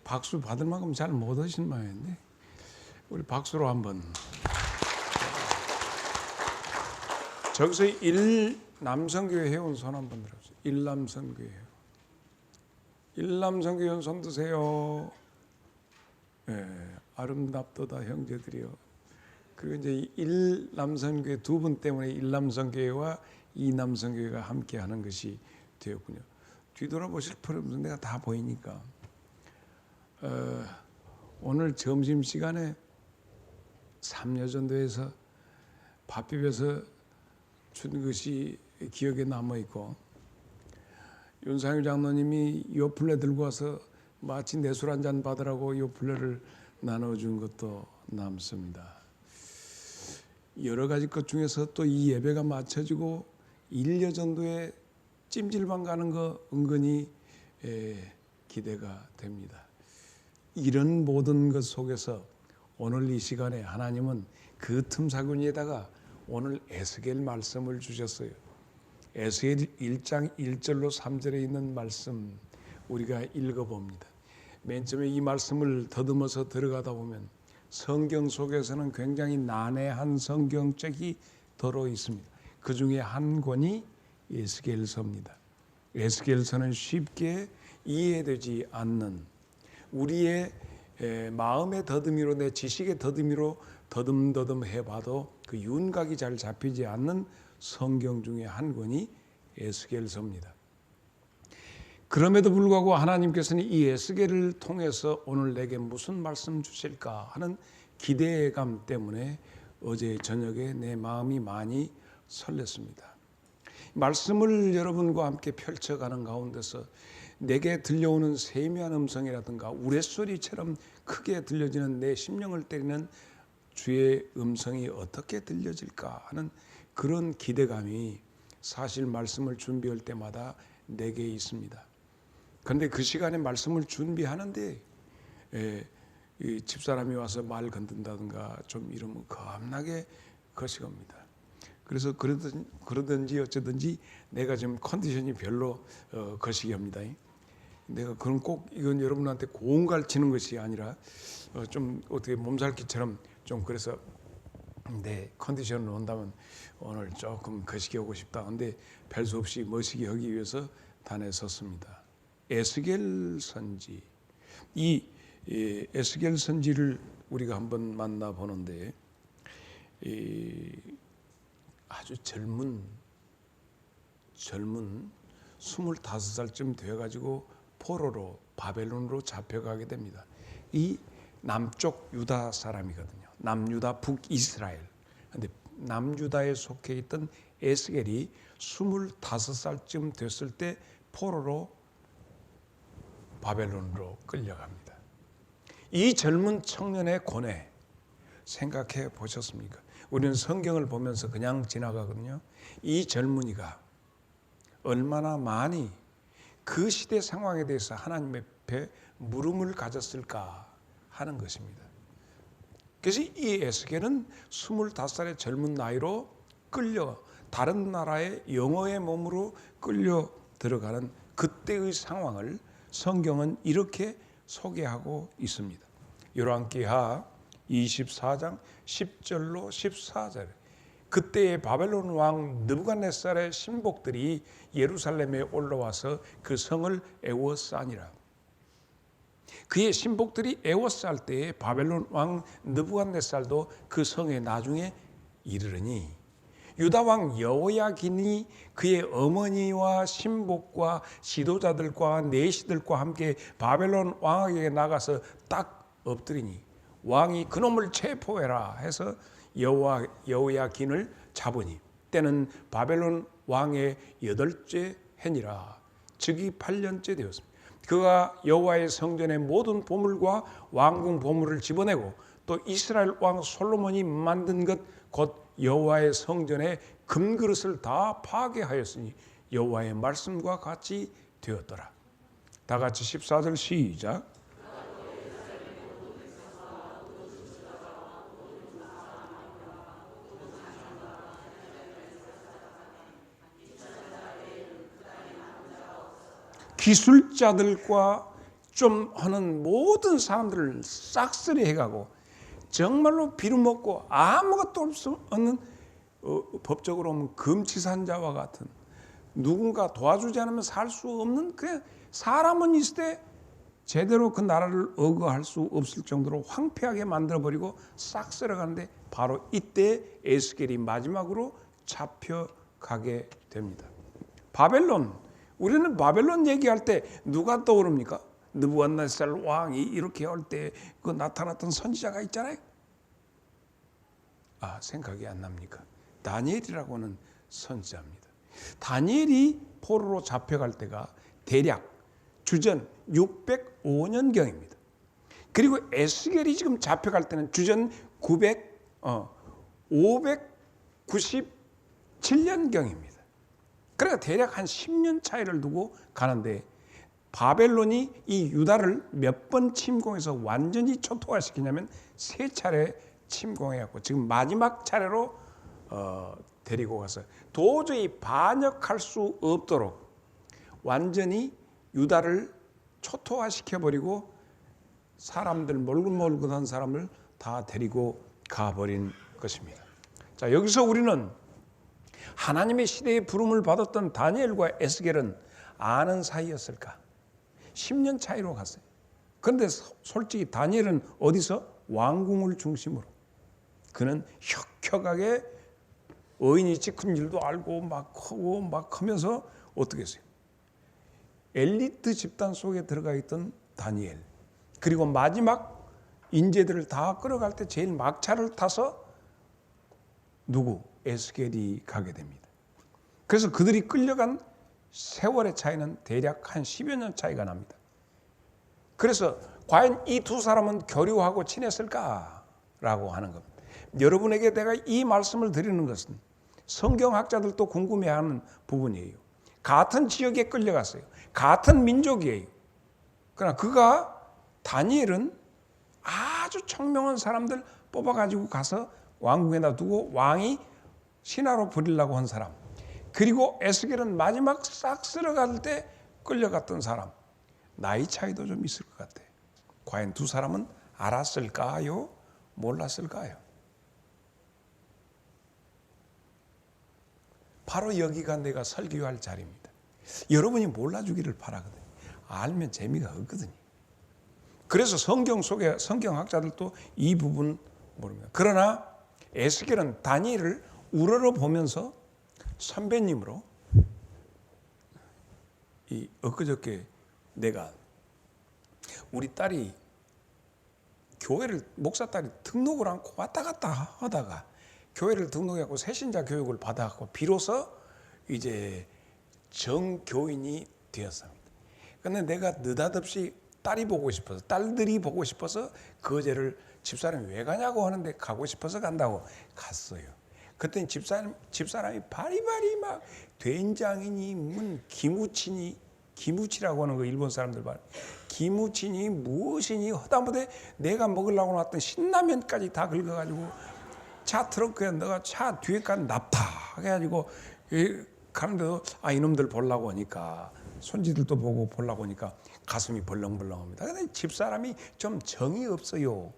박수 받을 만큼 잘 못 하신 모양인데 우리 박수로 한번. 저기서 일남성교회 회원 손 한번 들어보세요. 일남성교회 회원. 일남성교회 회원 손 드세요. 네, 아름답도다 형제들이요. 그리고 이제 일남성교회 두 분 때문에 일남성교회와 이남성교회가 함께하는 것이 되었군요. 뒤돌아보실 필요 없는 데가 다 보이니까. 오늘 점심시간에 삼여전도에서 밥 비벼서 준 것이 기억에 남아있고, 윤상일 장로님이 요플레 들고 와서 마치 내 술 한잔 받으라고 요플레를 나눠준 것도 남습니다. 여러 가지 것 중에서 또 이 예배가 마쳐지고 일여전도에 찜질방 가는 거 은근히 기대가 됩니다. 이런 모든 것 속에서 오늘 이 시간에 하나님은 그 틈사구니에다가 오늘 에스겔 말씀을 주셨어요. 에스겔 1장 1절로 3절에 있는 말씀 우리가 읽어봅니다. 맨 처음에 이 말씀을 더듬어서 들어가다 보면 성경 속에서는 굉장히 난해한 성경책이 들어 있습니다. 그 중에 한 권이 에스겔서입니다. 에스겔서는 쉽게 이해되지 않는, 우리의 마음의 더듬이로, 내 지식의 더듬이로 더듬더듬 해봐도 그 윤곽이 잘 잡히지 않는 성경 중에 한 권이 에스겔서입니다. 그럼에도 불구하고 하나님께서는 이 에스겔을 통해서 오늘 내게 무슨 말씀 주실까 하는 기대감 때문에 어제 저녁에 내 마음이 많이 설렜습니다. 말씀을 여러분과 함께 펼쳐가는 가운데서 내게 들려오는 세미한 음성이라든가 우레소리처럼 크게 들려지는 내 심령을 때리는 주의 음성이 어떻게 들려질까 하는 그런 기대감이 사실 말씀을 준비할 때마다 내게 있습니다. 그런데 그 시간에 말씀을 준비하는데 이 집사람이 와서 말 건든다든가 좀 이러면 겁나게 거시겁니다. 그래서 그러든지 어쩌든지 내가 지금 컨디션이 별로 거시기합니다. 내가 그럼 꼭 이건 여러분한테 고운 가르치는 것이 아니라 좀 어떻게 몸살기처럼 좀 그래서 내 컨디션을 온다면 오늘 조금 거시기 하고 싶다. 근데 별 수 없이 멋지게 하기 위해서 단에 섰습니다. 에스겔 선지, 이 에스겔 선지를 우리가 한번 만나보는데 아주 젊은 25살쯤 되어가지고 포로로 바벨론으로 잡혀가게 됩니다. 이 남쪽 유다 사람이거든요. 남유다 북이스라엘. 근데 남유다에 속해 있던 에스겔이 25살쯤 됐을 때 포로로 바벨론으로 끌려갑니다. 이 젊은 청년의 고뇌 생각해 보셨습니까? 우리는 성경을 보면서 그냥 지나가거든요. 이 젊은이가 얼마나 많이 그 시대 상황에 대해서 하나님 앞에 물음을 가졌을까 하는 것입니다. 그래서 이 에스겔은 25살의 젊은 나이로 끌려 다른 나라의 영어의 몸으로 끌려 들어가는 그때의 상황을 성경은 이렇게 소개하고 있습니다. 열왕기하 24장 10절로 14절. 그때의 바벨론 왕 느부갓네살의 신복들이 예루살렘에 올라와서 그 성을 애워싸니라. 그의 신복들이 애워쌀 때에 바벨론 왕 느부갓네살도 그 성에 나중에 이르르니 유다 왕 여호야긴이 그의 어머니와 신복과 지도자들과 내시들과 함께 바벨론 왕에게 나가서 딱 엎드리니 왕이 그놈을 체포해라 해서 여호야긴을 잡으니 때는 바벨론 왕의 8째 해니라. 즉위 8년째 되었습니다. 그가 여호와의 성전의 모든 보물과 왕궁 보물을 집어내고 또 이스라엘 왕 솔로몬이 만든 것 곧 여호와의 성전의 금그릇을 다 파괴하였으니 여호와의 말씀과 같이 되었더라. 다 같이 14절 시작. 기술자들과 좀 하는 모든 사람들을 싹쓸이 해가고 정말로 빌어먹고 아무것도 없는 법적으로 보면 금치산자와 같은 누군가 도와주지 않으면 살 수 없는 그 사람은 있을 때 제대로 그 나라를 억거할 수 없을 정도로 황폐하게 만들어버리고 싹 쓸어가는데 바로 이때 에스겔이 마지막으로 잡혀가게 됩니다. 바벨론, 우리는 바벨론 얘기할 때 누가 떠오릅니까? 느부갓네살 왕이 이렇게 할 때 그 나타났던 선지자가 있잖아요. 생각이 안 납니까? 다니엘이라고는 선지자입니다. 다니엘이 포로로 잡혀갈 때가 대략 주전 605년경입니다. 그리고 에스겔이 지금 잡혀갈 때는 주전 597년경입니다. 그러니까 대략 한 10년 차이를 두고 가는데 바벨론이 이 유다를 몇 번 침공해서 완전히 초토화시키냐면 3차례 침공해갖고 지금 마지막 차례로 데리고 가서 도저히 반역할 수 없도록 완전히 유다를 초토화시켜버리고 사람들 몰긋몰긋한 사람을 다 데리고 가버린 것입니다. 자, 여기서 우리는 하나님의 시대의 부름을 받았던 다니엘과 에스겔은 아는 사이였을까? 10년 차이로 갔어요. 그런데 솔직히 다니엘은 어디서? 왕궁을 중심으로. 그는 혁혁하게 어인이 찍은 일도 알고 막 하고 막 하면서 어떻게 했어요? 엘리트 집단 속에 들어가 있던 다니엘. 그리고 마지막 인재들을 다 끌어갈 때 제일 막차를 타서 누구? 에스겔이 가게 됩니다. 그래서 그들이 끌려간 세월의 차이는 대략 한 10여 년 차이가 납니다. 그래서 과연 이 두 사람은 교류하고 친했을까라고 하는 겁니다. 여러분에게 내가 이 말씀을 드리는 것은 성경학자들도 궁금해하는 부분이에요. 같은 지역에 끌려갔어요. 같은 민족이에요. 그러나 다니엘은 아주 청명한 사람들 뽑아가지고 가서 왕궁에다 두고 왕이 신하로 부리려고 한 사람. 그리고 에스겔은 마지막 싹 쓸어갈 때 끌려갔던 사람. 나이 차이도 좀 있을 것 같아요. 과연 두 사람은 알았을까요? 몰랐을까요? 바로 여기가 내가 설교할 자리입니다. 여러분이 몰라주기를 바라거든요. 알면 재미가 없거든요. 그래서 성경 속에 성경학자들도 이 부분 모릅니다. 그러나 에스겔은 다니엘을 우러러 보면서 선배님으로 엊그저께 내가 우리 딸이 교회를 목사 딸이 등록을 않고 왔다 갔다 하다가 교회를 등록하고 새신자 교육을 받아갖고 비로소 이제 정교인이 되었습니다. 그런데 내가 느닷없이 딸이 보고 싶어서 딸들이 보고 싶어서 거제를 집사람이 왜 가냐고 하는데 가고 싶어서 간다고 갔어요. 그랬더니 집사람이 바리바리 막 된장이니 기무치라고 하는 거 일본 사람들 말 기무치니 무엇이니 허다못해 내가 먹으려고 놨던 신라면까지 다 긁어가지고 차 트렁크에 내가 차 뒤에까지 납다 해가지고 가는데도 이놈들 보려고 하니까 손지들도 보고 보려고 하니까 가슴이 벌렁벌렁합니다. 근데 집사람이 좀 정이 없어요.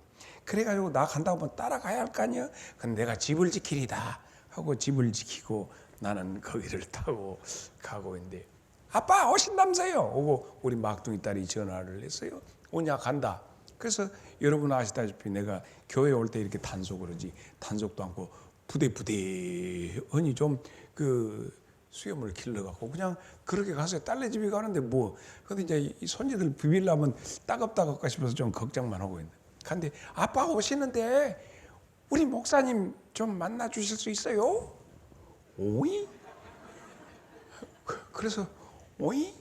그래가지고 나 간다고 하면 따라가야 할 거 아니야. 근데 내가 집을 지키리다 하고 집을 지키고 나는 거기를 타고 가고 있는데 아빠 오신다면서요. 오고 우리 막둥이 딸이 전화를 했어요. 오냐 간다. 그래서 여러분 아시다시피 내가 교회 올 때 이렇게 단속을 하지 단속도 않고 부대부대하니 좀 수염을 길러갖고 그냥 그렇게 가서 딸네 집에 가는데 근데 이제 이 손지들 비빌라면 따갑따갑까 싶어서 좀 걱정만 하고 있는데. 근데 아빠 오시는데 우리 목사님 좀 만나 주실 수 있어요? 오이? 그래서 오이?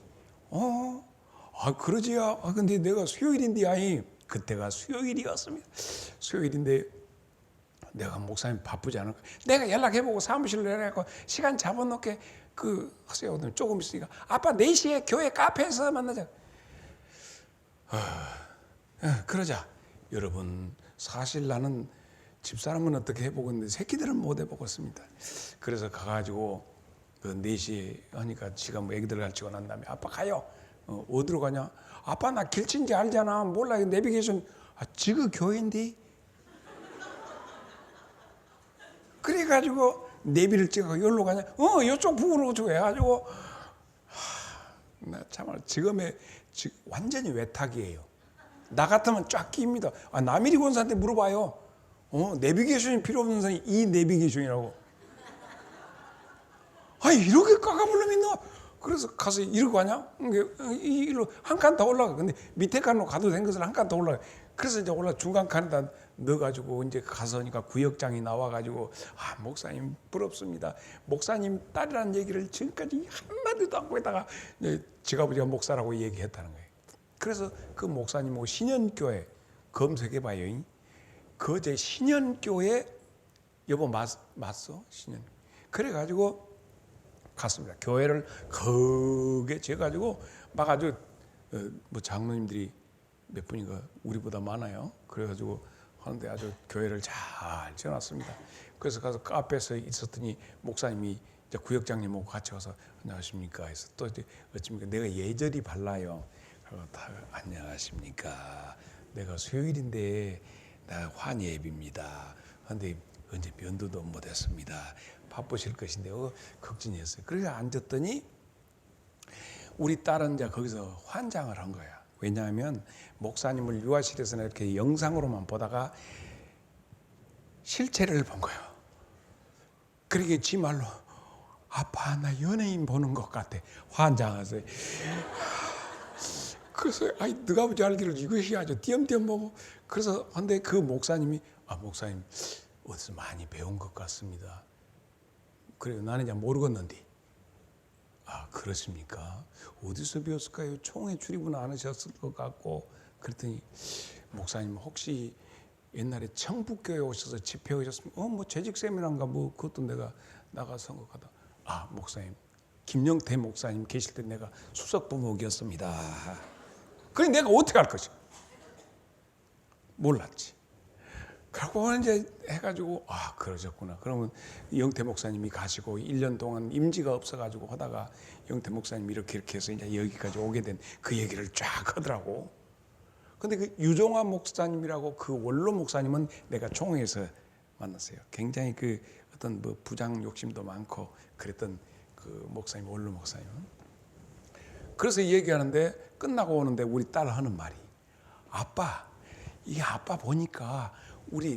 그러지야. 근데 내가 수요일인데 그때가 수요일이었습니다. 수요일인데 내가 목사님 바쁘지 않을까? 내가 연락해보고 사무실로 연락하고 시간 잡아놓게 하세요. 조금 있으니까 아빠 4시에 교회 카페에서 만나자. 그러자. 여러분 사실 나는 집사람은 어떻게 해보고 있는데 새끼들은 못 해보겠습니다. 그래서 가가지고 4시에 하니까 지가 애기들 가르치고 난 다음에 아빠 가요. 어디로 가냐? 아빠 나 길친지 알잖아. 몰라. 내비게이션. 지금 교회인데. 그래가지고 내비를 찍어 여기로 가냐? 이쪽 북으로 쭉 해가지고 나 참말 지금의 완전히 외탁이에요. 나 같으면 쫙 끼입니다. 남일이 권사한테 물어봐요. 내비게이션이 필요 없는 사람이 이 내비게이션이라고. 이렇게 까까불름이 너. 그래서 가서 이러고 가냐? 이리로 한 칸 더 올라가. 근데 밑에 칸으로 가도 된 것을 한 칸 더 올라가. 그래서 이제 중간 칸에다 넣어가지고 이제 가서니까 구역장이 나와가지고 목사님 부럽습니다. 목사님 딸이라는 얘기를 지금까지 한마디도 안 하고 있다가 지가 아버지가 목사라고 얘기했다는 거예요. 그래서 그 목사님하고 신현교회 검색해봐요. 그제 신현교회 여보 맞어? 신현. 그래가지고 갔습니다. 교회를 거기에 재가지고 막 아주 장로님들이 몇 분인가 우리보다 많아요. 그래가지고 하는데 아주 교회를 잘 지어놨습니다. 그래서 가서 카페에서 있었더니 목사님이 이제 구역장님하고 같이 와서 안녕하십니까 해서 또 이제 어찌입니까 내가 예절이 발라요. 다 안녕하십니까. 내가 수요일인데 나 환예비입니다. 그런데 언제 면도도 못했습니다. 바쁘실 것인데 걱정이었어요. 그래서 앉았더니 우리 딸은 이제 거기서 환장을 한 거야. 왜냐하면 목사님을 유아실에서는 이렇게 영상으로만 보다가 실체를 본 거예요. 그러게 지 말로 아빠 나 연예인 보는 것 같아. 환장하세요. 그래서 너가 아버지 알기를 이것이 아주 띄엄띄엄 보고 그래서 근데 그 목사님이 목사님 어디서 많이 배운 것 같습니다. 그래요. 나는 이제 모르겠는데. 그렇습니까? 어디서 배웠을까요? 총회 출입은 안 하셨을 것 같고 그랬더니 목사님 혹시 옛날에 청북교회 오셔서 집회 오셨으면 재직 세미나인가 그것도 내가 나가서 선곡하다. 목사님 김영태 목사님 계실 때 내가 수석 부목이었습니다. 그래 내가 어떻게 할 것이? 몰랐지. 그러고 이제 해가지고 그러셨구나. 그러면 영태 목사님이 가시고 1년 동안 임지가 없어가지고 하다가 영태 목사님이 이렇게 해서 이제 여기까지 오게 된 그 얘기를 쫙 하더라고. 근데 그 유종환 목사님이라고 그 원로 목사님은 내가 총회에서 만났어요. 굉장히 그 어떤 부장 욕심도 많고 그랬던 그 목사님 원로 목사님은. 그래서 얘기하는데 끝나고 오는데 우리 딸 하는 말이 아빠 보니까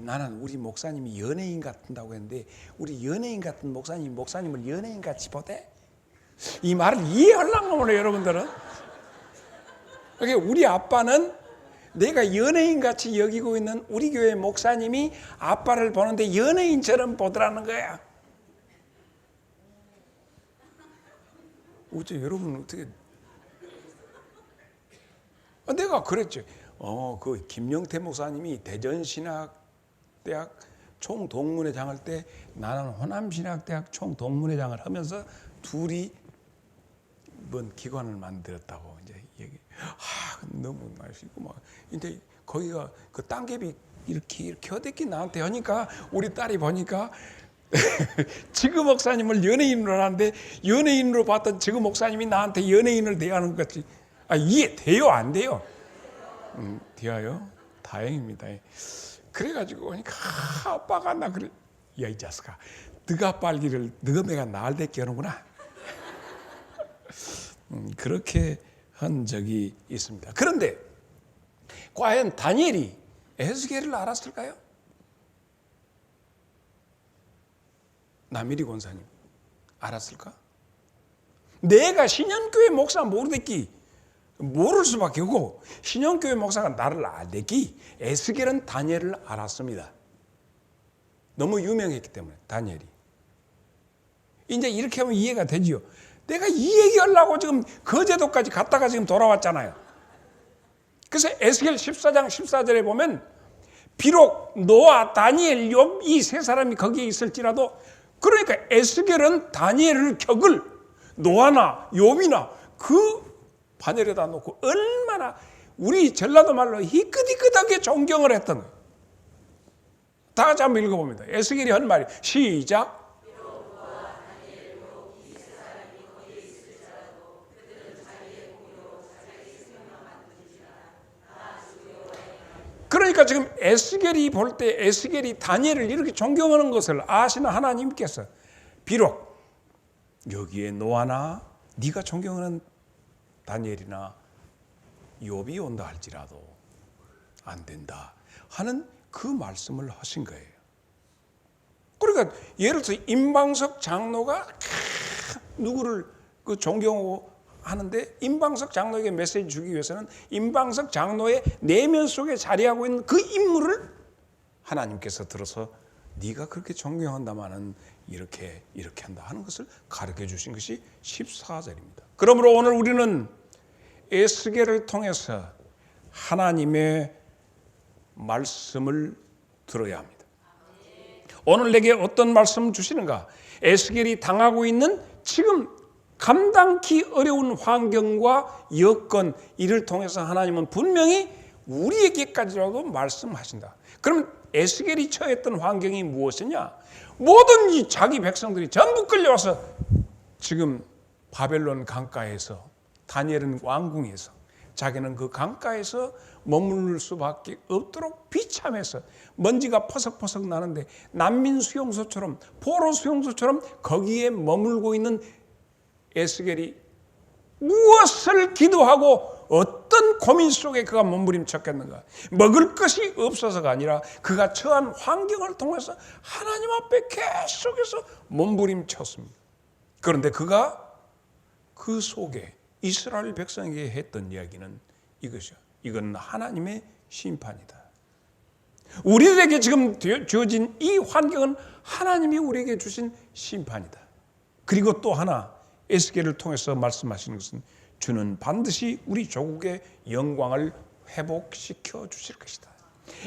나는 우리 목사님이 연예인 같다고 했는데 우리 연예인 같은 목사님을 연예인 같이 보대? 이 말을 이해하려고 하면 여러분들은 그러니까 우리 아빠는 내가 연예인 같이 여기고 있는 우리 교회 목사님이 아빠를 보는데 연예인처럼 보더라는 거야. 어째 여러분 어떻게 내가 그랬죠. 그 김영태 목사님이 대전신학대학 총동문회장 할 때 나는 호남신학대학 총동문회장을 하면서 둘이 뭔 기관을 만들었다고 이제 얘기. 너무 맛있고 막. 근데 거기가 그 땅개비 이렇게 어떻게 나한테 하니까 우리 딸이 보니까 지금 목사님을 연예인으로 하는데 연예인으로 봤던 지금 목사님이 나한테 연예인을 대하는 것 같이. 이해돼요? 안 돼요? 돼요? 다행입니다. 그래가지고 보니까 아빠가 나 그래. 야 이 자식아 너가 빨기를 너가 내가 날 대게 하는구나. 그렇게 한 적이 있습니다. 그런데 과연 다니엘이 에스겔을 알았을까요? 남일이 권사님 알았을까? 내가 신현교회 목사 모르겠기 모를 수밖에 없고 신현교회 목사가 나를 알겠기 에스겔은 다니엘을 알았습니다. 너무 유명했기 때문에 다니엘이. 이제 이렇게 하면 이해가 되지요. 내가 이 얘기하려고 지금 거제도까지 갔다가 지금 돌아왔잖아요. 그래서 에스겔 14장 14절에 보면 비록 노아, 다니엘, 욥 이 세 사람이 거기에 있을지라도 그러니까 에스겔은 다니엘을 격을 노아나 욥이나 그 반열에다 놓고 얼마나 우리 전라도 말로 희끗희끗하게 존경을 했던 거예요. 다 같이 한번 읽어봅니다. 에스겔이 한 말이 시작. 그러니까 지금 에스겔이 볼 때 에스겔이 다니엘을 이렇게 존경하는 것을 아시는 하나님께서 비록 여기에 노아나 네가 존경하는 다니엘이나 욥이 온다 할지라도 안 된다 하는 그 말씀을 하신 거예요. 그러니까 예를 들어 임방석 장로가 누구를 존경하고 하는데 임방석 장로에게 메시지 주기 위해서는 임방석 장로의 내면 속에 자리하고 있는 그 인물을 하나님께서 들어서 네가 그렇게 존경한다마는 이렇게 한다 하는 것을 가르쳐 주신 것이 14절입니다. 그러므로 오늘 우리는 에스겔을 통해서 하나님의 말씀을 들어야 합니다. 오늘 내게 어떤 말씀 주시는가? 에스겔이 당하고 있는 지금 감당기 어려운 환경과 여건, 이를 통해서 하나님은 분명히 우리에게까지라도 말씀하신다. 그러면 에스겔이 처했던 환경이 무엇이냐? 모든 자기 백성들이 전부 끌려와서 지금 바벨론 강가에서, 다니엘은 왕궁에서, 자기는 그 강가에서 머무를 수밖에 없도록 비참해서 먼지가 퍼석퍼석 나는데 난민 수용소처럼, 포로 수용소처럼 거기에 머물고 있는 에스겔이 무엇을 기도하고 어떤 고민 속에 그가 몸부림쳤겠는가? 먹을 것이 없어서가 아니라 그가 처한 환경을 통해서 하나님 앞에 계속해서 몸부림쳤습니다. 그런데 그가 그 속에 이스라엘 백성에게 했던 이야기는 이것이요. 이건 하나님의 심판이다. 우리에게 지금 주어진 이 환경은 하나님이 우리에게 주신 심판이다. 그리고 또 하나 에스겔을 통해서 말씀하시는 것은 주는 반드시 우리 조국의 영광을 회복시켜 주실 것이다.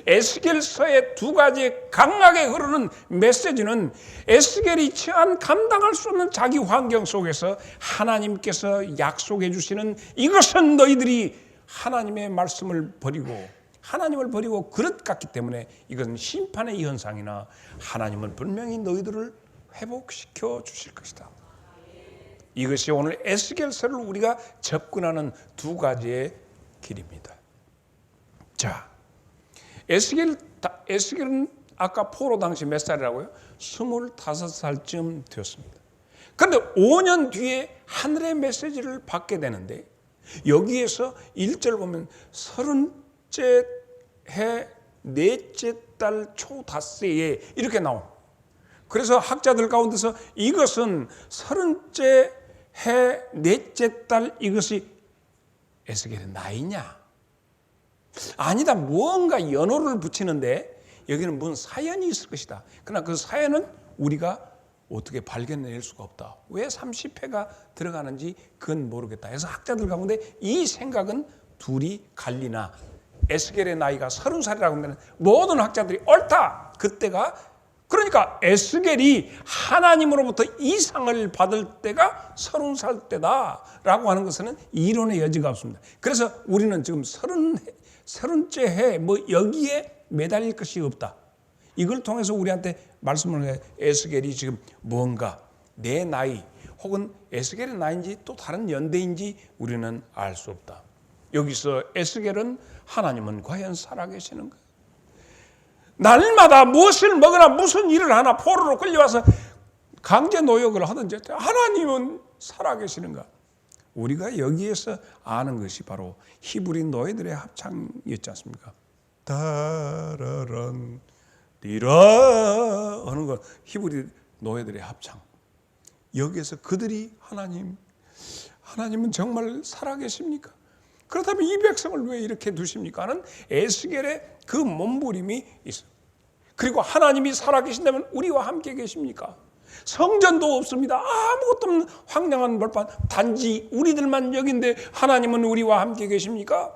에스겔서의 두 가지 강하게 흐르는 메시지는 에스겔이 처한 감당할 수 없는 자기 환경 속에서 하나님께서 약속해 주시는 이것은 너희들이 하나님의 말씀을 버리고 하나님을 버리고 그릇 같기 때문에 이것은 심판의 현상이나 하나님은 분명히 너희들을 회복시켜 주실 것이다. 이것이 오늘 에스겔서를 우리가 접근하는 두 가지의 길입니다. 자, 에스겔은 아까 포로 당시 몇 살이라고요? 25살쯤 되었습니다. 그런데 5년 뒤에 하늘의 메시지를 받게 되는데 여기에서 1절 보면 30째 해 넷째 달 초닷새에 이렇게 나옵니다. 그래서 학자들 가운데서 이것은 30째 해 넷째 달 이것이 에스겔의 나이냐? 아니다. 무언가 연호를 붙이는데 여기는 무슨 사연이 있을 것이다. 그러나 그 사연은 우리가 어떻게 발견해낼 수가 없다. 왜 30회가 들어가는지 그건 모르겠다. 그래서 학자들 가운데 이 생각은 둘이 갈리나 에스겔의 나이가 30살이라고 하면 모든 학자들이 옳다. 그때가 그러니까 에스겔이 하나님으로부터 이상을 받을 때가 30살 때다라고 하는 것은 이론의 여지가 없습니다. 그래서 우리는 지금 30째 해 여기에 매달릴 것이 없다. 이걸 통해서 우리한테 말씀을 해. 에스겔이 지금 뭔가 내 나이 혹은 에스겔의 나이인지 또 다른 연대인지 우리는 알 수 없다. 여기서 에스겔은 하나님은 과연 살아계시는가? 날마다 무엇을 먹으나 무슨 일을 하나 포로로 끌려와서 강제 노역을 하든지 하나님은 살아계시는가? 우리가 여기에서 아는 것이 바로 히브리 노예들의 합창이었지 않습니까? 다라란 디라 하는 거 히브리 노예들의 합창. 여기에서 그들이 하나님은 정말 살아계십니까? 그렇다면 이 백성을 왜 이렇게 두십니까? 하는 에스겔의 그 몸부림이 있어요. 그리고 하나님이 살아계신다면 우리와 함께 계십니까? 성전도 없습니다. 아무것도 없는 황량한 벌판, 단지 우리들만 여긴데 하나님은 우리와 함께 계십니까?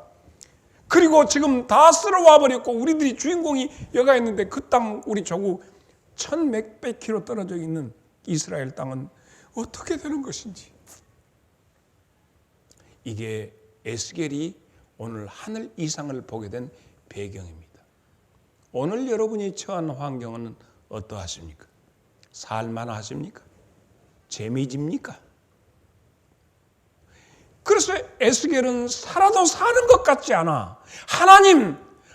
그리고 지금 다 쓸어와 버렸고 우리들이 주인공이 여가 있는데 그 땅 우리 조국 1,100백 킬로 떨어져 있는 이스라엘 땅은 어떻게 되는 것인지. 이게 에스겔이 오늘 하늘 이상을 보게 된 배경입니다. 오늘 여러분이 처한 환경은 어떠하십니까? 살만하십니까? 재미집니까? 그래서 에스겔은 살아도 사는 것 같지 않아.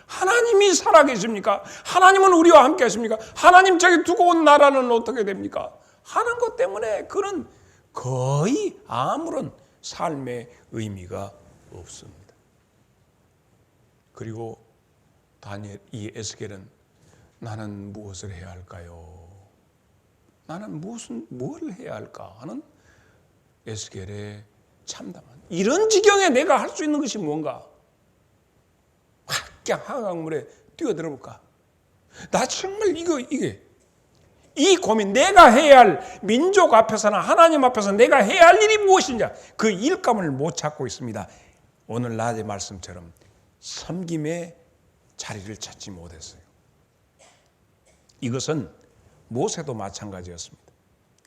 하나님이 살아계십니까? 하나님은 우리와 함께 하십니까? 하나님 저기 두고 온 나라는 어떻게 됩니까? 하는 것 때문에 그는 거의 아무런 삶의 의미가 없습니다. 그리고 이 에스겔은 나는 무엇을 해야 할까요? 나는 뭘 해야 할까 하는 에스겔의 참담한 이런 지경에 내가 할 수 있는 것이 뭔가? 그냥 한강물에 뛰어들어 볼까? 나 정말 이게 이 고민, 내가 해야 할 민족 앞에서나 하나님 앞에서 내가 해야 할 일이 무엇이냐, 그 일감을 못 찾고 있습니다. 오늘 낮의 말씀처럼 섬김의 자리를 찾지 못했어요. 이것은 모세도 마찬가지였습니다.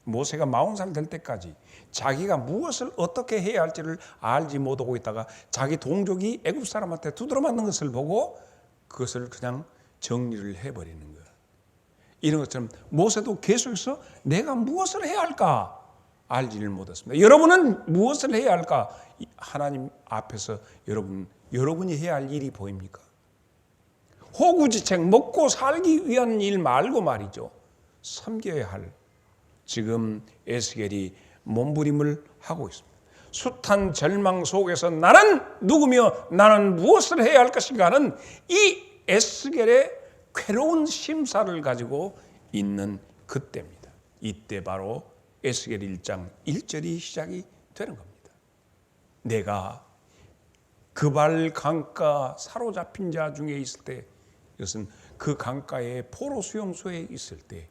모세가 40살 될 때까지 자기가 무엇을 어떻게 해야 할지를 알지 못하고 있다가 자기 동족이 애굽 사람한테 두드러 맞는 것을 보고 그것을 그냥 정리를 해버리는 거예요. 이런 것처럼 모세도 계속해서 내가 무엇을 해야 할까 알지를 못했습니다. 여러분은 무엇을 해야 할까? 하나님 앞에서 여러분이 해야 할 일이 보입니까? 호구지책 먹고 살기 위한 일 말고 말이죠. 섬겨야 할 지금 에스겔이 몸부림을 하고 있습니다. 숱한 절망 속에서 나는 누구며 나는 무엇을 해야 할 것인가 하는 이 에스겔의 괴로운 심사를 가지고 있는 그때입니다. 이때 바로 에스겔 1장 1절이 시작이 되는 겁니다. 내가 그발 강가 사로잡힌 자 중에 있을 때, 이것은 그 강가의 포로 수용소에 있을 때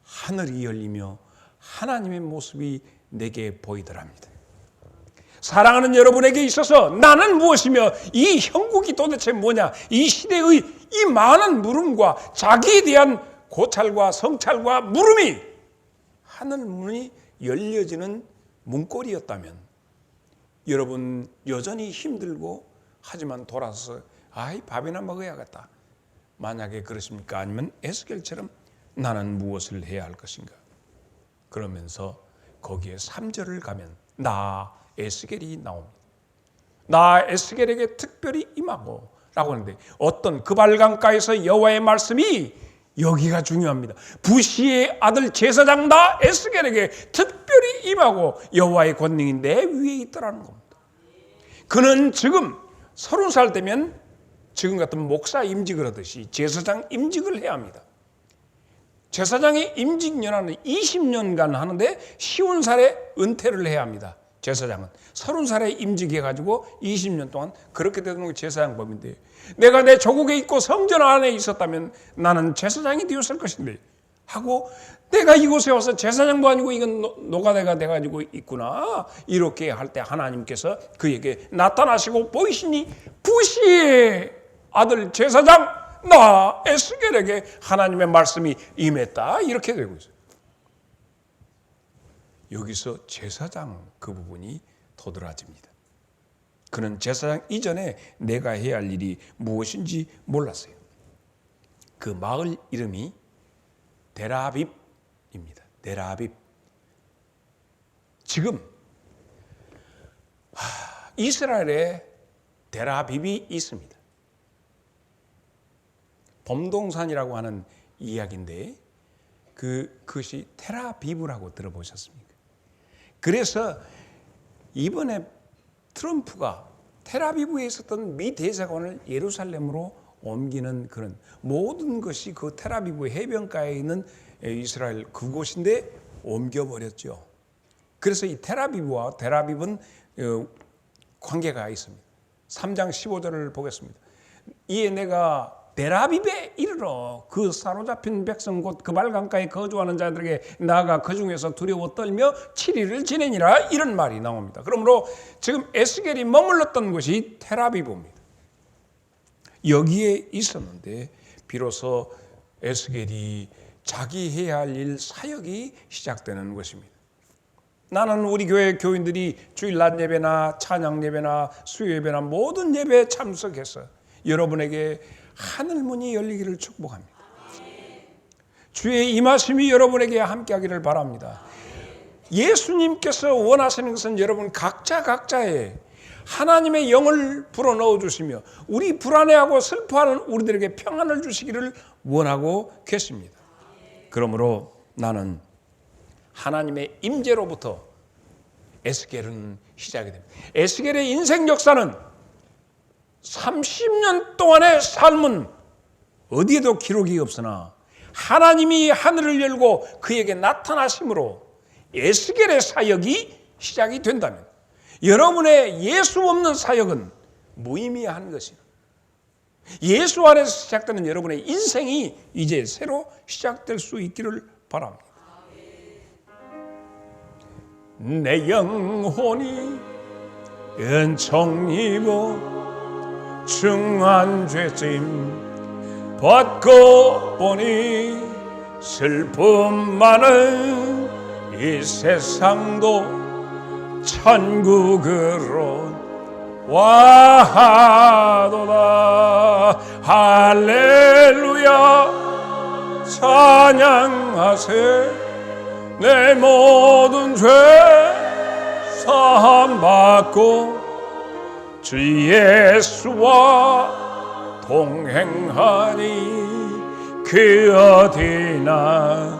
하늘이 열리며 하나님의 모습이 내게 보이더랍니다. 사랑하는 여러분에게 있어서 나는 무엇이며 이 형국이 도대체 뭐냐, 이 시대의 이 많은 물음과 자기에 대한 고찰과 성찰과 물음이 하늘 문이 열려지는 문고리였다면 여러분 여전히 힘들고 하지만 돌아서 밥이나 먹어야겠다. 만약에 그러십니까? 아니면 에스겔처럼 나는 무엇을 해야 할 것인가? 그러면서 거기에 3절을 가면 나 에스겔이 나옵니다. 나 에스겔에게 특별히 임하고 라고 하는데 어떤 그발강가에서 여호와의 말씀이 여기가 중요합니다. 부시의 아들 제사장 나 에스겔에게 특별히 임하고 여호와의 권능이 내 위에 있더라는 겁니다. 그는 지금 30살 되면 지금 같은 목사 임직을 하듯이 제사장 임직을 해야 합니다. 제사장의 임직 연한은 20년간 하는데 50살에 은퇴를 해야 합니다. 제사장은 30살에 임직해가지고 20년 동안 그렇게 되는 게 제사장법인데, 내가 내 조국에 있고 성전 안에 있었다면 나는 제사장이 되었을 것인데 하고 내가 이곳에 와서 제사장도 아니고 이건 노가다가 돼가지고 있구나, 이렇게 할 때 하나님께서 그에게 나타나시고 보이시니 부시의 아들 제사장 나 에스겔에게 하나님의 말씀이 임했다, 이렇게 되고 있어요. 여기서 제사장 그 부분이 도드라집니다. 그는 제사장 이전에 내가 해야 할 일이 무엇인지 몰랐어요. 그 마을 이름이 데라빕입니다. 데라빕. 지금 이스라엘에 데라빕이 있습니다. 범동산이라고 하는 이야기인데 그것이 테라비브라고 들어보셨습니까? 그래서 이번에 트럼프가 테라비브에 있었던 미 대사관을 예루살렘으로 옮기는 그런 모든 것이 그 테라비브 해변가에 있는 이스라엘 그곳인데 옮겨버렸죠. 그래서 이 테라비브와 데라빕은 관계가 있습니다. 3장 15절을 보겠습니다. 이에 내가 데라빕에 이르러 그 사로잡힌 백성 곧 그발강가에 거주하는 자들에게 나아가 그 중에서 두려워 떨며 7일을 지내니라, 이런 말이 나옵니다. 그러므로 지금 에스겔이 머물렀던 곳이 테라비브입니다. 여기에 있었는데 비로소 에스겔이 자기 해야 할 일 사역이 시작되는 것입니다. 나는 우리 교회 교인들이 주일 낮 예배나 찬양 예배나 수요 예배나 모든 예배에 참석해서 여러분에게 하늘문이 열리기를 축복합니다. 주의 임하심이 여러분에게 함께하기를 바랍니다. 예수님께서 원하시는 것은 여러분 각자의 하나님의 영을 불어넣어 주시며 우리 불안해하고 슬퍼하는 우리들에게 평안을 주시기를 원하고 계십니다. 그러므로 나는 하나님의 임재로부터 에스겔은 시작이 됩니다. 에스겔의 인생 역사는 30년 동안의 삶은 어디에도 기록이 없으나 하나님이 하늘을 열고 그에게 나타나심으로 에스겔의 사역이 시작이 된다면 여러분의 예수 없는 사역은 무의미한 것이에요. 예수 안에서 시작되는 여러분의 인생이 이제 새로 시작될 수 있기를 바랍니다. 내 영혼이 은총 입어 중한 죄짐 벗고 보니 슬픔 많은 이 세상도 천국으로 와하도다. 할렐루야 찬양하세. 내 모든 죄 사함받고 주 예수와 동행하니 그 어디나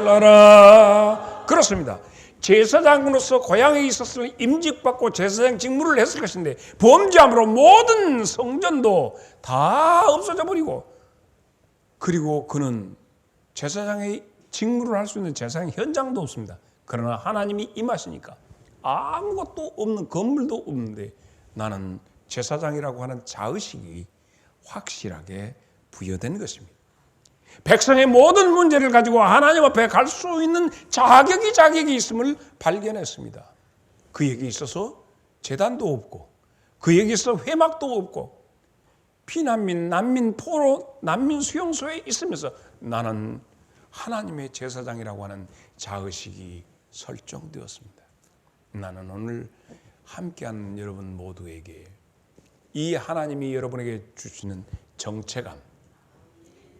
하늘나라. 그렇습니다. 제사장으로서 고향에 있었으면 임직받고 제사장 직무를 했을 것인데 범죄함으로 모든 성전도 다 없어져 버리고, 그리고 그는 제사장의 직무를 할 수 있는 제사장 현장도 없습니다. 그러나 하나님이 임하시니까 아무것도 없는 건물도 없는데 나는 제사장이라고 하는 자의식이 확실하게 부여된 것입니다. 백성의 모든 문제를 가지고 하나님 앞에 갈 수 있는 자격이 있음을 발견했습니다. 그에게 있어서 제단도 없고 그에게 있어서 회막도 없고 피난민, 난민, 포로, 난민 수용소에 있으면서 나는 하나님의 제사장이라고 하는 자의식이 설정되었습니다. 나는 오늘 함께하는 여러분 모두에게 이 하나님이 여러분에게 주시는 정체감,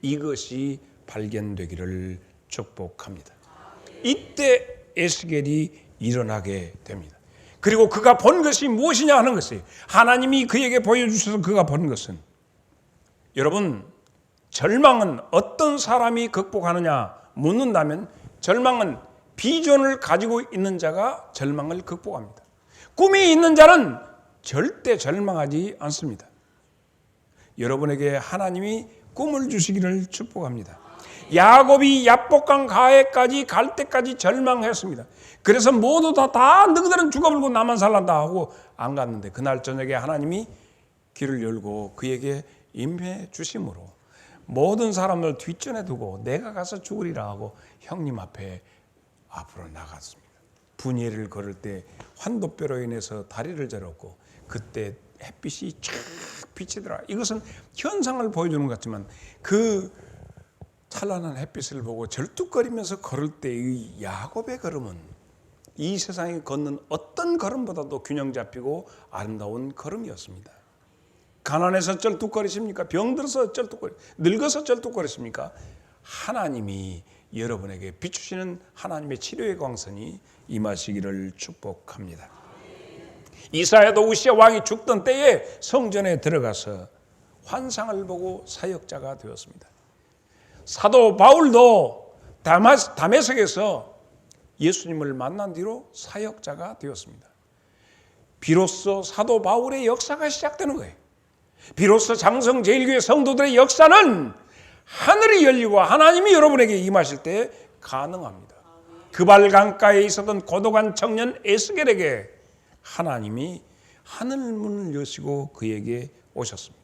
이것이 발견되기를 축복합니다. 이때 에스겔이 일어나게 됩니다. 그리고 그가 본 것이 무엇이냐 하는 것이에요. 하나님이 그에게 보여주셔서 그가 본 것은, 여러분, 절망은 어떤 사람이 극복하느냐 묻는다면 절망은 비전을 가지고 있는 자가 절망을 극복합니다. 꿈이 있는 자는 절대 절망하지 않습니다. 여러분에게 하나님이 꿈을 주시기를 축복합니다. 야곱이 야복강 가해까지 갈 때까지 절망했습니다. 그래서 모두 다 너희들은 죽어버리고 나만 살란다 하고 안 갔는데 그날 저녁에 하나님이 길을 열고 그에게 임해 주심으로 모든 사람을 뒷전에 두고 내가 가서 죽으리라 하고 형님 앞에 앞으로 나갔습니다. 분예를 걸을 때 환도뼈로 인해서 다리를 절었고 그때 햇빛이 쫙 비치더라. 이것은 현상을 보여주는 것 같지만 그 찬란한 햇빛을 보고 절뚝거리면서 걸을 때의 야곱의 걸음은 이 세상에 걷는 어떤 걸음보다도 균형 잡히고 아름다운 걸음이었습니다. 가난해서 쩔뚝거리십니까? 병들어서 쩔뚝거리, 늙어서 쩔뚝거리십니까? 하나님이 여러분에게 비추시는 하나님의 치료의 광선이 임하시기를 축복합니다. 이사야도 우시야 왕이 죽던 때에 성전에 들어가서 환상을 보고 사역자가 되었습니다. 사도 바울도 다메섹에서 예수님을 만난 뒤로 사역자가 되었습니다. 비로소 사도 바울의 역사가 시작되는 거예요. 비로소 장성제일교회 성도들의 역사는 하늘이 열리고 하나님이 여러분에게 임하실 때 가능합니다. 그발 강가에 있었던 고독한 청년 에스겔에게 하나님이 하늘 문을 여시고 그에게 오셨습니다.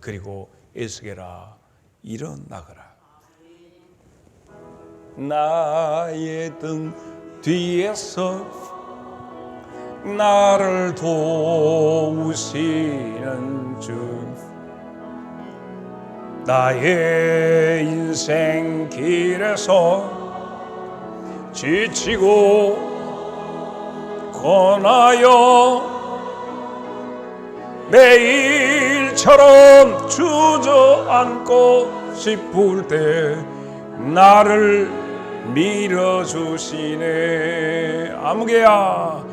그리고 에스겔아 일어나거라. 나의 등 뒤에서 나를 도우시는 주, 나의 인생 길에서 지치고 고나여 매일처럼 주저앉고 싶을 때 나를 밀어주시네. 아무개야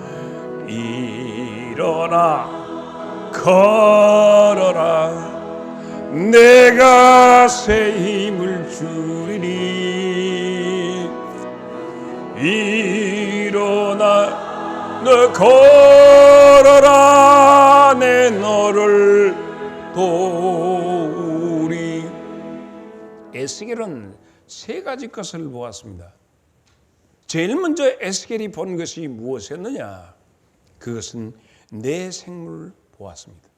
일어나 걸어라 내가 새 힘을 주리니 일어나 너 걸어라 내 너를 도우리. 에스겔은 세 가지 것을 보았습니다. 제일 먼저 에스겔이 본 것이 무엇이었느냐? 그것은 내 생물을 보았습니다.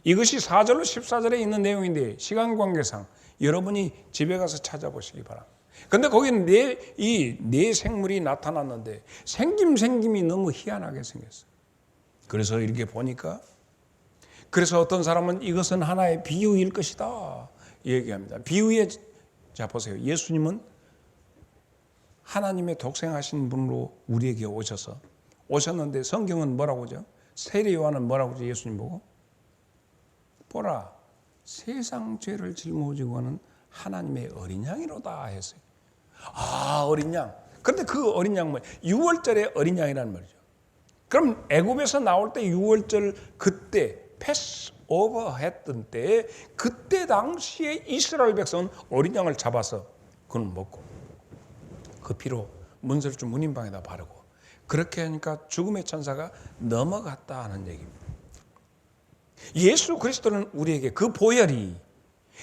이것이 4절로 14절에 있는 내용인데 시간 관계상 여러분이 집에 가서 찾아보시기 바랍니다. 그런데 거기는 내 생물이 나타났는데 생김이 너무 희한하게 생겼어요. 그래서 이렇게 보니까 그래서 어떤 사람은 이것은 하나의 비유일 것이다 얘기합니다. 비유에 자 보세요. 예수님은 하나님의 독생하신 분으로 우리에게 오셨는데 성경은 뭐라고 하죠? 세례 요한은 뭐라고 하죠? 예수님 보고 보라 세상 죄를 짊어지고 가는 하나님의 어린 양이로다 했어요. 아 어린 양. 그런데 그 어린 양은 뭐예요? 6월절의 어린 양이라는 말이죠. 그럼 애굽에서 나올 때 6월절 그때 패스오버 했던 때 그때 당시에 이스라엘 백성은 어린 양을 잡아서 그걸 먹고 그 피로 문설주 문인방에다 바르고 그렇게 하니까 죽음의 천사가 넘어갔다 하는 얘기입니다. 예수 그리스도는 우리에게 그 보혈이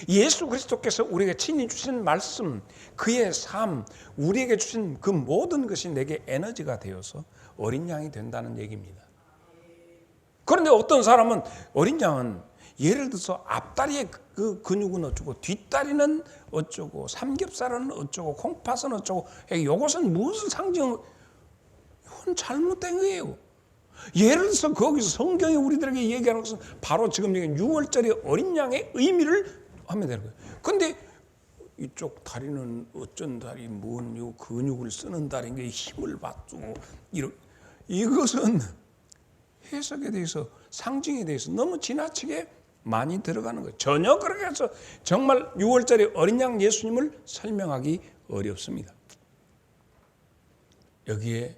예수 그리스도께서 우리에게 친히 주신 말씀 그의 삶 우리에게 주신 그 모든 것이 내게 에너지가 되어서 어린 양이 된다는 얘기입니다. 그런데 어떤 사람은 어린 양은 예를 들어서 앞다리의 그 근육은 어쩌고 뒷다리는 어쩌고 삼겹살은 어쩌고 콩팥은 어쩌고 이것은 무슨 상징 이건 잘못된 거예요. 예를 들어서 거기서 성경이 우리들에게 얘기하는 것은 바로 지금 얘기한 6월절의 어린 양의 의미를 하면 되는 거예요. 그런데 이쪽 다리는 어쩐 다리 뭔 요 근육을 쓰는 다리인 게 힘을 받고 이것은 해석에 대해서 상징에 대해서 너무 지나치게 많이 들어가는 거예요. 전혀 그렇게 해서 정말 6월절의 어린 양 예수님을 설명하기 어렵습니다. 여기에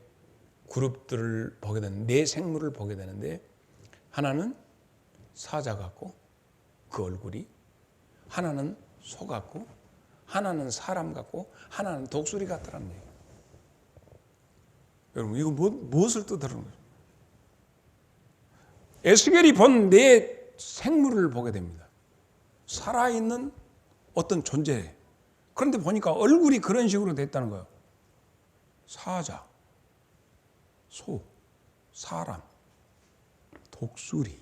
그룹들을 보게 되는 네 생물을 보게 되는데 하나는 사자 같고 그 얼굴이 하나는 소 같고 하나는 사람 같고 하나는 독수리 같다는 얘기예요. 여러분 이거 무엇을 뜻하는 거죠? 에스겔이 본 네 생물을 보게 됩니다. 살아있는 어떤 존재. 그런데 보니까 얼굴이 그런 식으로 됐다는 거예요. 사자, 소, 사람, 독수리.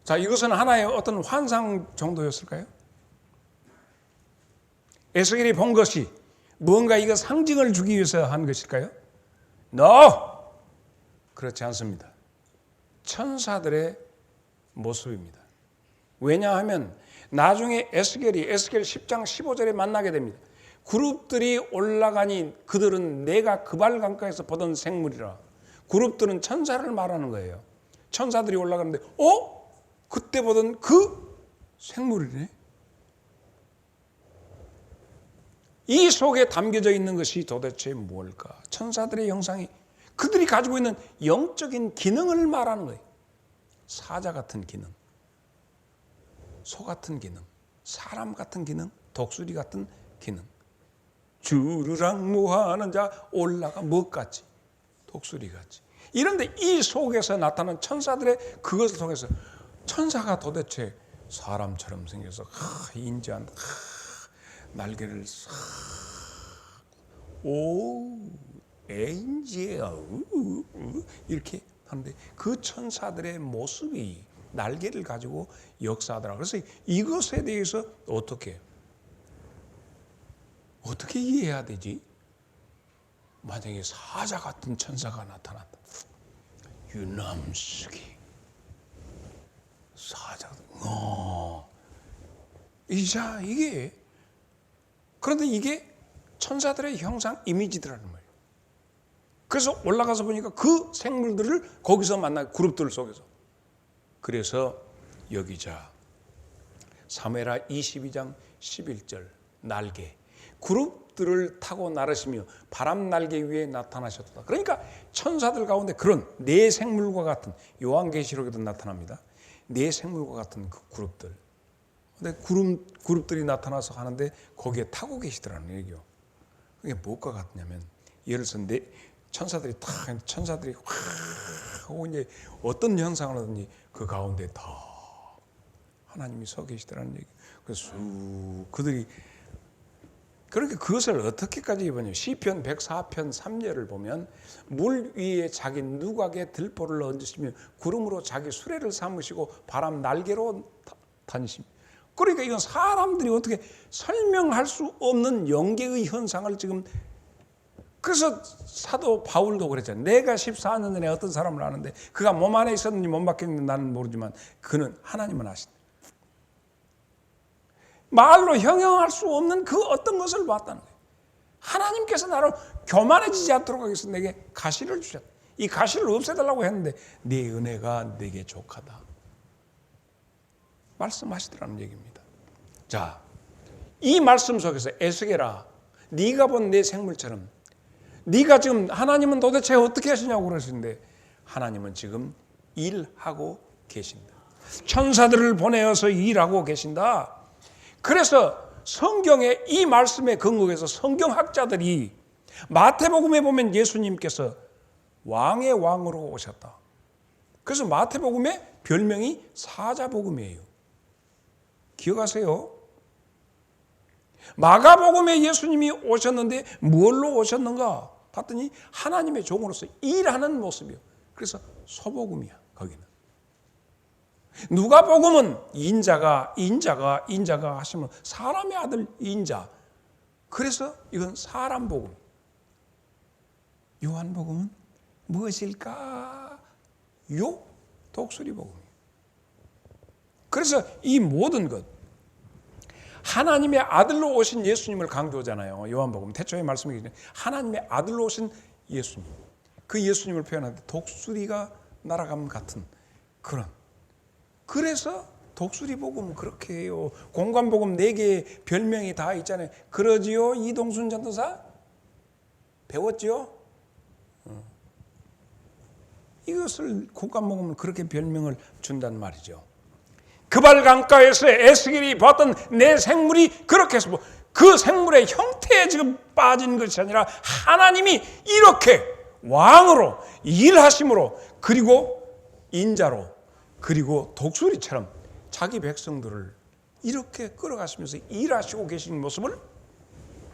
자, 이것은 하나의 어떤 환상 정도였을까요? 에스겔이 본 것이 뭔가 이거 상징을 주기 위해서 한 것일까요? No! 그렇지 않습니다. 천사들의 모습입니다. 왜냐하면 나중에 에스겔 10장 15절에 만나게 됩니다. 그룹들이 올라가니 그들은 내가 그발 강가에서 보던 생물이라. 그룹들은 천사를 말하는 거예요. 천사들이 올라가는데 그때 보던 그 생물이네. 이 속에 담겨져 있는 것이 도대체 뭘까? 천사들의 형상이 그들이 가지고 있는 영적인 기능을 말하는 거예요. 사자 같은 기능, 소 같은 기능, 사람 같은 기능, 독수리 같은 기능. 주르락무하는 자 올라가 뭐같이 독수리같이. 이런데 이 속에서 나타나는 천사들의 그것을 통해서 천사가 도대체 사람처럼 생겨서 인자한 날개를 싹 엔지야 이렇게 하는데 그 천사들의 모습이 날개를 가지고 역사하더라. 그래서 이것에 대해서 어떻게 이해해야 되지? 만약에 사자 같은 천사가 나타났다. 유남스기 사자 이게 그런데 이게 천사들의 형상 이미지들라는 말이에요. 그래서 올라가서 보니까 그 생물들을 거기서 만나 그룹들 속에서. 그래서 여기 사무엘하 22장 11절 날개. 그룹 그룹들을 타고 나르시며 바람 날개 위에 나타나셨다. 그러니까 천사들 가운데 그런 네 생물과 같은, 요한계시록에도 나타납니다. 네 생물과 같은 그 그룹들. 근데 그룹들이 나타나서 하는데 거기에 타고 계시더라는 얘기요. 그게 무엇과 같냐면, 예를 들어서 천사들이 확 하고 이제 어떤 현상을 하든지 그 가운데 다 하나님이 서 계시더라는 얘기. 그래서 그들이 그렇게 그것을 어떻게까지 보냐면, 시편 104편 3절을 보면 물 위에 자기 누각에 들보를 얹으시며 구름으로 자기 수레를 삼으시고 바람 날개로 다니십니다. 그러니까 이건 사람들이 어떻게 설명할 수 없는 영계의 현상을 지금, 그래서 사도 바울도 그랬잖아요. 내가 14년 전에 어떤 사람을 아는데 그가 몸 안에 있었는지 몸 밖에 있는지 나는 모르지만 그는 하나님은 아신다. 말로 형용할 수 없는 그 어떤 것을 봤다는 거예요. 하나님께서 나를 교만해지지 않도록 하기 위해서 내게 가시를 주셨다. 이 가시를 없애달라고 했는데 네 은혜가 내게 족하다 말씀하시더라는 얘기입니다. 자, 이 말씀 속에서 에스겔아, 네가 본 내 생물처럼, 네가 지금 하나님은 도대체 어떻게 하시냐고 그러시는데, 하나님은 지금 일하고 계신다. 천사들을 보내어서 일하고 계신다. 그래서 성경의 이 말씀에 근거해서 성경학자들이 마태복음에 보면 예수님께서 왕의 왕으로 오셨다. 그래서 마태복음의 별명이 사자복음이에요. 기억하세요? 마가복음에 예수님이 오셨는데 뭘로 오셨는가 봤더니 하나님의 종으로서 일하는 모습이요. 그래서 소복음이야, 거기는. 누가복음은 인자가 하시면 사람의 아들 인자. 그래서 이건 사람 복음. 요한복음은 무엇일까요? 독수리 복음이에요. 그래서 이 모든 것, 하나님의 아들로 오신 예수님을 강조하잖아요. 요한복음 태초에 말씀이겠죠. 하나님의 아들로 오신 예수님, 그 예수님을 표현하는데 독수리가 날아감 같은 그런. 그래서 독수리 복음 그렇게 해요. 공간 복음 4개의 별명이 다 있잖아요. 그러지요, 이동순 전도사? 배웠지요? 이것을 공간 복음은 그렇게 별명을 준단 말이죠. 그발 강가에서 에스겔이 봤던 내 생물이 그렇게 해서 그 생물의 형태에 지금 빠진 것이 아니라 하나님이 이렇게 왕으로 일하심으로, 그리고 인자로, 그리고 독수리처럼 자기 백성들을 이렇게 끌어가시면서 일하시고 계신 모습을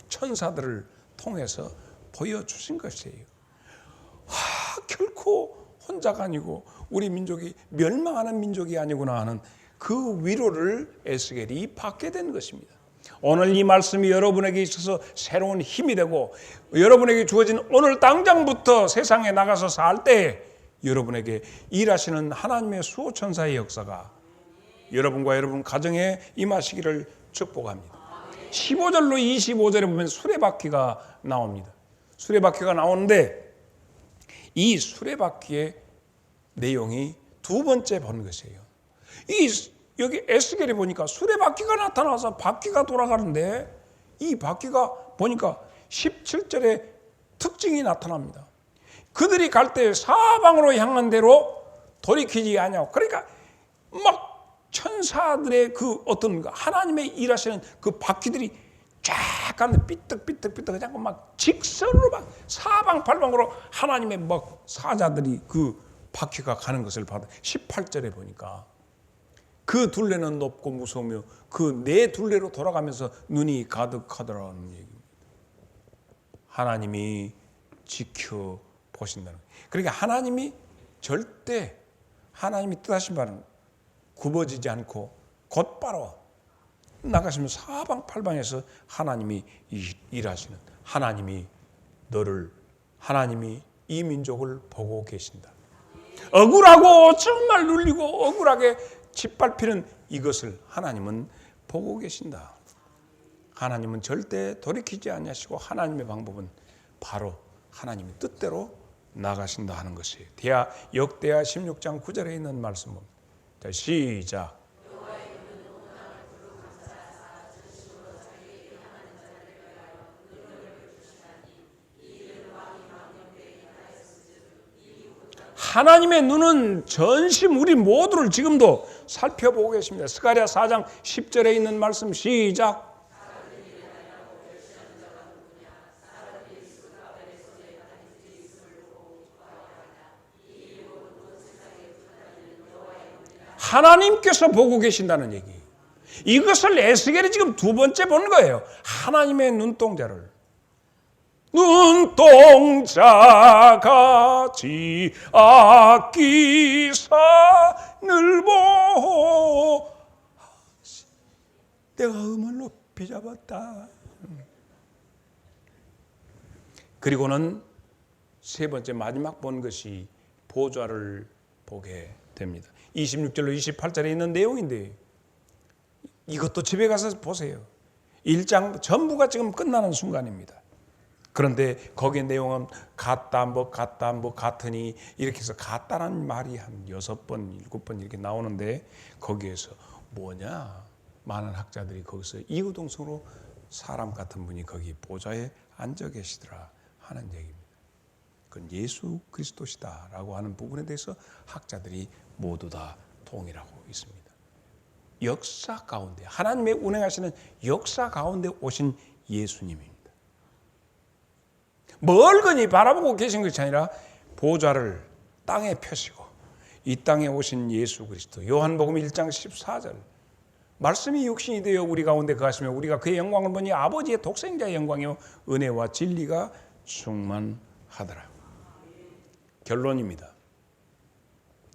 천사들을 통해서 보여주신 것이에요. 결코 혼자가 아니고 우리 민족이 멸망하는 민족이 아니구나 하는 그 위로를 에스겔이 받게 된 것입니다. 오늘 이 말씀이 여러분에게 있어서 새로운 힘이 되고, 여러분에게 주어진 오늘 당장부터 세상에 나가서 살 때 여러분에게 일하시는 하나님의 수호천사의 역사가 여러분과 여러분 가정에 임하시기를 축복합니다. 15절로 25절에 보면 수레바퀴가 나옵니다. 수레바퀴가 나오는데 이 수레바퀴의 내용이 두 번째 본 것이에요. 여기 에스겔에 보니까 수레바퀴가 나타나서 바퀴가 돌아가는데, 이 바퀴가 보니까 17절에 특징이 나타납니다. 그들이 갈 때 사방으로 향한 대로 돌이키지 아니하고, 그러니까 막 천사들의 그 어떤 하나님의 일하시는 그 바퀴들이 쫙 가는데 삐뚤삐뚤 그냥 막 직선으로 막 사방팔방으로 하나님의 막 사자들이 그 바퀴가 가는 것을 받아. 18절에 보니까 그 둘레는 높고 무서우며 그 네 둘레로 돌아가면서 눈이 가득하더라는 얘기입니다. 하나님이 지켜보신다는 거예요. 그러니까 하나님이 절대, 하나님이 뜻하신 바는 굽어지지 않고 곧바로 나가시면 사방팔방에서 하나님이 일하시는, 하나님이 이 민족을 보고 계신다. 억울하고 정말 눌리고 억울하게 짓밟히는 이것을 하나님은 보고 계신다. 하나님은 절대 돌이키지 아니하시고 하나님의 방법은 바로 하나님의 뜻대로 나가신다 하는 것이에요. 역대하 16장 9절에 있는 말씀 봅니다. 자, 시작. 하나님의 눈은 전심 우리 모두를 지금도 살펴보고 계십니다. 스가랴 4장 10절에 있는 말씀 시작. 하나님께서 보고 계신다는 얘기. 이것을 에스겔이 지금 두 번째 보는 거예요. 하나님의 눈동자를. 눈동자같이 아끼사 늘 보호 내가 음을 높이 잡았다. 그리고는 세 번째 마지막 본 것이 보좌를 보게 됩니다. 26절로 28절에 있는 내용인데 이것도 집에 가서 보세요. 1장 전부가 지금 끝나는 순간입니다. 그런데 거기에 내용은 같다 같으니 이렇게 해서 같다라는 말이 한 6번 7번 이렇게 나오는데 거기에서 뭐냐? 많은 학자들이 거기서 이구동성으로 사람 같은 분이 거기 보좌에 앉아 계시더라 하는 얘기입니다. 그건 예수 그리스도시다라고 하는 부분에 대해서 학자들이 모두 다 동의하고 있습니다. 역사 가운데 하나님의 운행하시는 역사 가운데 오신 예수님입니다. 멀거니 바라보고 계신 것이 아니라 보좌를 땅에 펴시고 이 땅에 오신 예수 그리스도. 요한복음 1장 14절 말씀이 육신이 되어 우리 가운데 거하시며 우리가 그의 영광을 보니 아버지의 독생자의 영광이요 은혜와 진리가 충만하더라. 결론입니다.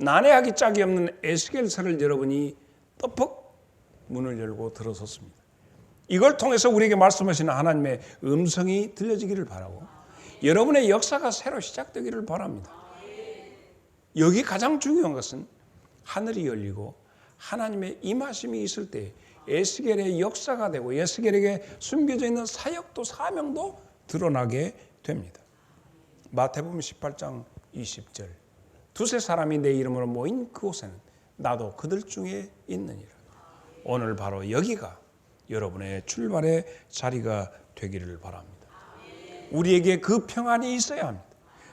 난해하기 짝이 없는 에스겔서를 여러분이 떡벅 문을 열고 들어섰습니다. 이걸 통해서 우리에게 말씀하시는 하나님의 음성이 들려지기를 바라고 여러분의 역사가 새로 시작되기를 바랍니다. 여기 가장 중요한 것은 하늘이 열리고 하나님의 임하심이 있을 때 에스겔의 역사가 되고 에스겔에게 숨겨져 있는 사역도 사명도 드러나게 됩니다. 마태복음 18장 20절 두세 사람이 내 이름으로 모인 그곳에는 나도 그들 중에 있느니라. 오늘 바로 여기가 여러분의 출발의 자리가 되기를 바랍니다. 우리에게 그 평안이 있어야 합니다.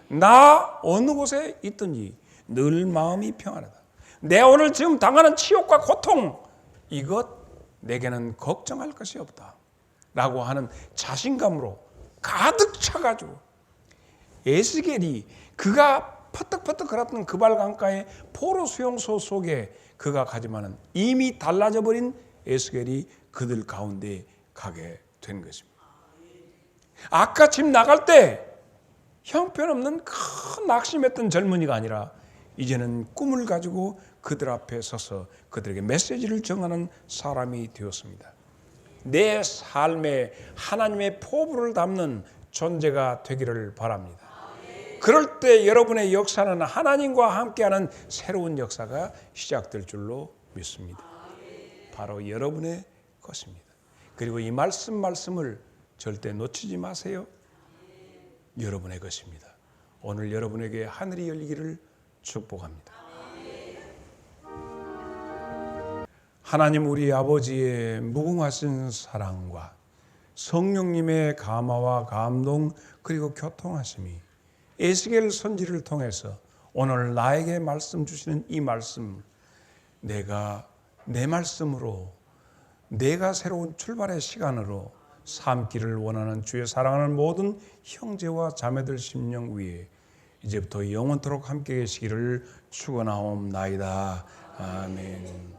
나 어느 곳에 있든지 늘 마음이 평안하다. 내 오늘 지금 당하는 치욕과 고통 이것 내게는 걱정할 것이 없다 라고 하는 자신감으로 가득 차가지고 에스겔이 그가 퍼뜩퍼뜩 걸었던 그발 강가의 포로 수용소 속에 그가 가지만은 이미 달라져 버린 에스겔이 그들 가운데 가게 된 것입니다. 아까 집 나갈 때 형편없는 큰 낙심했던 젊은이가 아니라 이제는 꿈을 가지고 그들 앞에 서서 그들에게 메시지를 전하는 사람이 되었습니다. 내 삶에 하나님의 포부를 담는 존재가 되기를 바랍니다. 그럴 때 여러분의 역사는 하나님과 함께하는 새로운 역사가 시작될 줄로 믿습니다. 바로 여러분의 것입니다. 그리고 이 말씀을 절대 놓치지 마세요. 여러분의 것입니다. 오늘 여러분에게 하늘이 열리기를 축복합니다. 하나님 우리 아버지의 무궁하신 사랑과 성령님의 감화와 감동 그리고 교통하심이 에스겔 선지를 통해서 오늘 나에게 말씀 주시는 이 말씀 내가 내 말씀으로 내가 새로운 출발의 시간으로 삼기를 원하는 주의 사랑하는 모든 형제와 자매들 심령 위에 이제부터 영원토록 함께 계시기를 축원하옵나이다. 아멘.